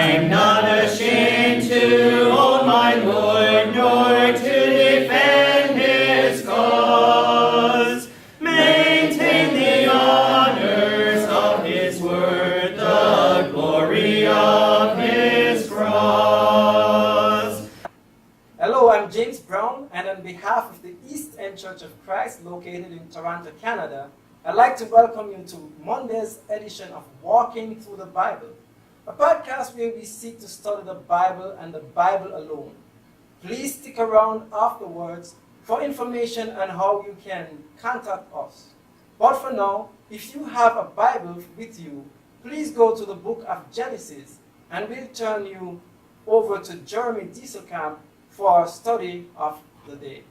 I'm not ashamed to own my Lord, nor to defend his cause. Maintain the honors of his word, the glory of his cross. Hello, I'm James Brown, and on behalf of the East End Church of Christ located in Toronto, Canada, I'd like to welcome you to Monday's edition of Walking Through the Bible, a podcast where we seek to study the Bible and the Bible alone. Please stick around afterwards for information on how you can contact us. But for now, if you have a Bible with you, please go to the book of Genesis, and we'll turn you over to Jeremy Dieselkamp for our study of the day.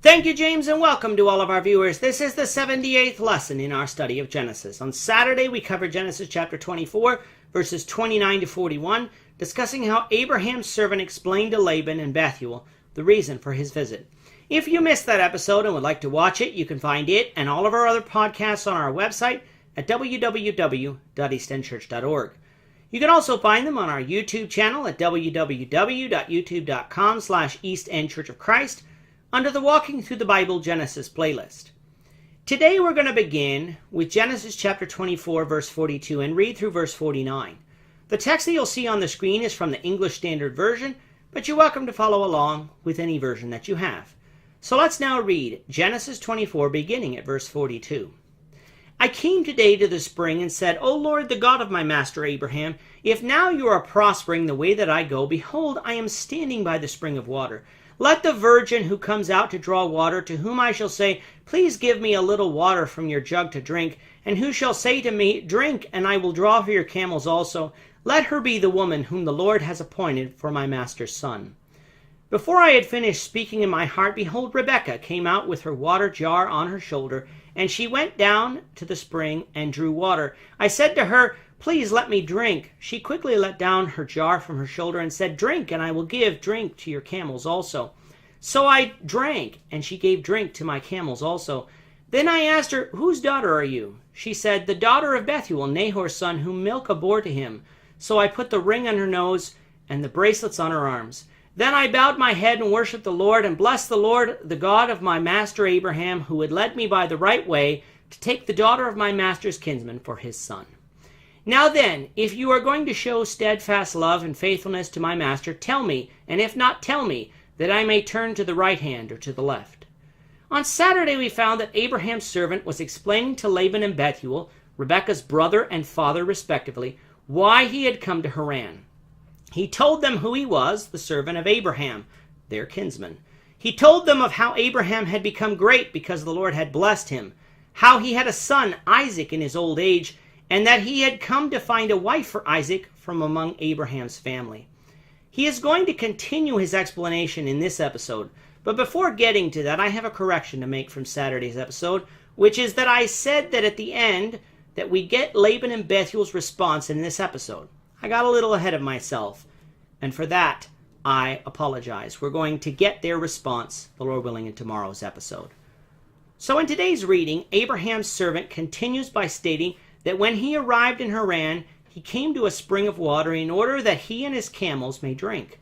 Thank you, James, and welcome to all of our viewers. This is the 78th lesson in our study of Genesis. On Saturday, we covered Genesis chapter 24, verses 29 to 41, discussing how Abraham's servant explained to Laban and Bethuel the reason for his visit. If you missed that episode and would like to watch it, you can find it and all of our other podcasts on our website at www.eastendchurch.org. You can also find them on our YouTube channel at www.youtube.com/EastEndChurchOfChrist under the Walking Through the Bible Genesis playlist. Today we're going to begin with Genesis chapter 24, verse 42, and read through verse 49. The text that you'll see on the screen is from the English Standard Version, but you're welcome to follow along with any version that you have. So let's now read Genesis 24, beginning at verse 42. I came today to the spring and said, O Lord, the God of my master Abraham, if now you are prospering the way that I go, behold, I am standing by the spring of water. Let the virgin who comes out to draw water, to whom I shall say, Please give me a little water from your jug to drink, and who shall say to me, Drink, and I will draw for your camels also, let her be the woman whom the Lord has appointed for my master's son. Before I had finished speaking in my heart, behold, Rebekah came out with her water jar on her shoulder, and she went down to the spring and drew water. I said to her, Please let me drink. She quickly let down her jar from her shoulder and said, Drink, and I will give drink to your camels also. So I drank, and she gave drink to my camels also. Then I asked her, Whose daughter are you? She said, The daughter of Bethuel, Nahor's son, whom Milcah bore to him. So I put the ring on her nose and the bracelets on her arms. Then I bowed my head and worshipped the Lord, and blessed the Lord, the God of my master Abraham, who had led me by the right way to take the daughter of my master's kinsman for his son. Now then, if you are going to show steadfast love and faithfulness to my master, tell me, and if not, tell me, that I may turn to the right hand or to the left. On Saturday we found that Abraham's servant was explaining to Laban and Bethuel, Rebekah's brother and father respectively, why he had come to Haran. He told them who he was, the servant of Abraham, their kinsman. He told them of how Abraham had become great because the Lord had blessed him, how he had a son, Isaac, in his old age, and that he had come to find a wife for Isaac from among Abraham's family. He is going to continue his explanation in this episode, but before getting to that, I have a correction to make from Saturday's episode, which is that I said that at the end that we get Laban and Bethuel's response in this episode. I got a little ahead of myself, and for that, I apologize. We're going to get their response, the Lord willing, in tomorrow's episode. So in today's reading, Abraham's servant continues by stating that when he arrived in Haran, he came to a spring of water in order that he and his camels may drink.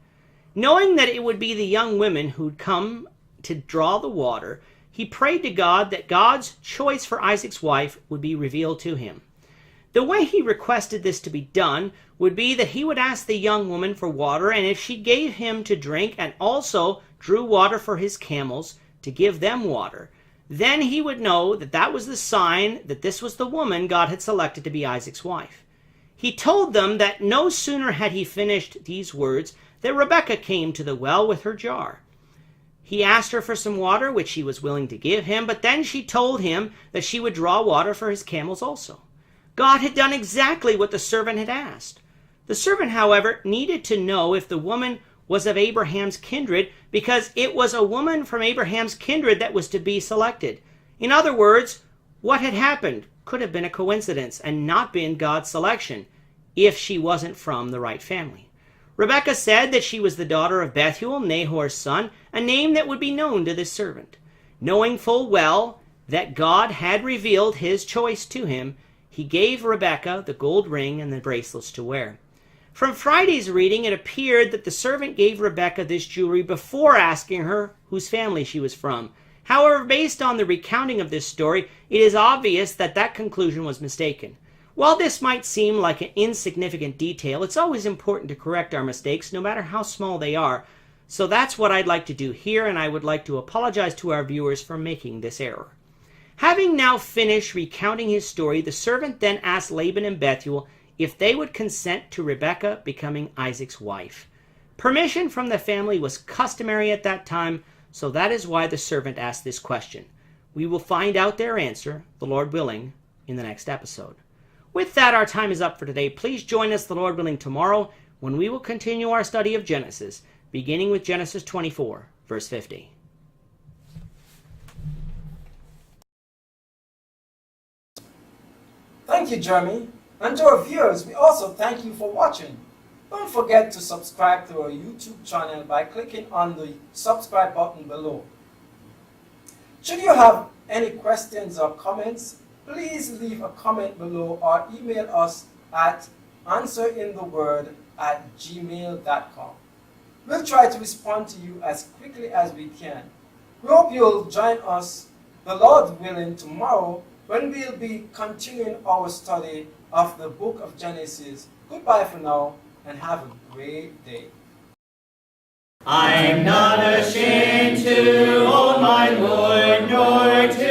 Knowing that it would be the young women who'd come to draw the water, he prayed to God that God's choice for Isaac's wife would be revealed to him. The way he requested this to be done would be that he would ask the young woman for water, and if she gave him to drink and also drew water for his camels to give them water, then he would know that that was the sign that this was the woman God had selected to be Isaac's wife. He told them that no sooner had he finished these words that Rebekah came to the well with her jar. He asked her for some water, which she was willing to give him, but then she told him that she would draw water for his camels also. God had done exactly what the servant had asked. The servant, however, needed to know if the woman was of Abraham's kindred, because it was a woman from Abraham's kindred that was to be selected. In other words, what had happened could have been a coincidence and not been God's selection if she wasn't from the right family. Rebekah said that she was the daughter of Bethuel, Nahor's son, a name that would be known to this servant. Knowing full well that God had revealed his choice to him, he gave Rebekah the gold ring and the bracelets to wear. From Friday's reading, it appeared that the servant gave Rebekah this jewelry before asking her whose family she was from. However, based on the recounting of this story, it is obvious that that conclusion was mistaken. While this might seem like an insignificant detail, it's always important to correct our mistakes, no matter how small they are. So that's what I'd like to do here, and I would like to apologize to our viewers for making this error. Having now finished recounting his story, the servant then asked Laban and Bethuel if they would consent to Rebekah becoming Isaac's wife. Permission from the family was customary at that time, so that is why the servant asked this question. We will find out their answer, the Lord willing, in the next episode. With that, our time is up for today. Please join us, the Lord willing, tomorrow when we will continue our study of Genesis, beginning with Genesis 24, verse 50. Thank you, Jeremy. And to our viewers, we also thank you for watching. Don't forget to subscribe to our YouTube channel by clicking on the subscribe button below. Should you have any questions or comments, please leave a comment below or email us at answerintheword@gmail.com. We'll try to respond to you as quickly as we can. We hope you'll join us, the Lord willing, tomorrow when we'll be continuing our study of the book of Genesis. Goodbye for now and have a great day. I'm not ashamed to own my Lord, nor to